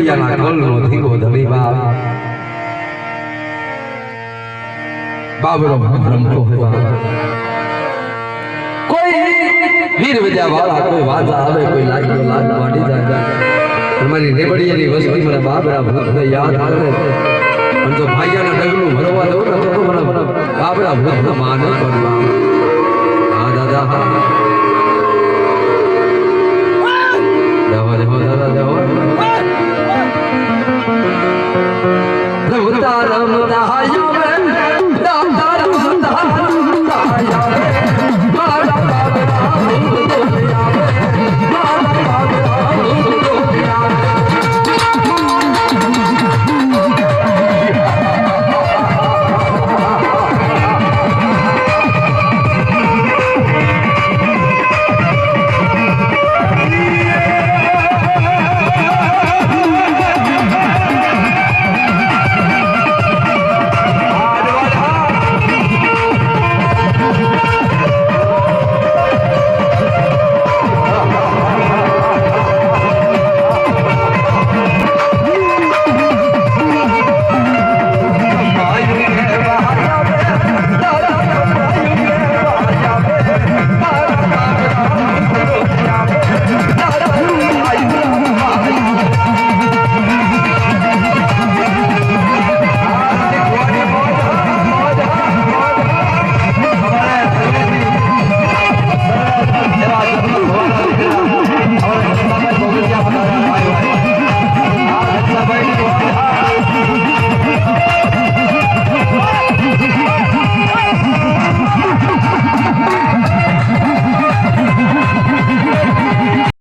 રેવડિયાના કોલનો ધીરો ધણી બાપ બાબરો રમતો હોય કોઈ વીર વિદ્યા વાળા કોઈ વાજા આવે કોઈ લાગ્યો લાગ વાડી જાય તમારી રેવડિયાની વસ્તી મને બાબરા ભૂતને યાદ આવે અને જો ભાઈયાના ડગલું ભરવા દઉં ને તો મને બાબરા ભૂતને માને કરવા હા દાદા હા દેવો દેવો દાદા દેવો રમતા રમતા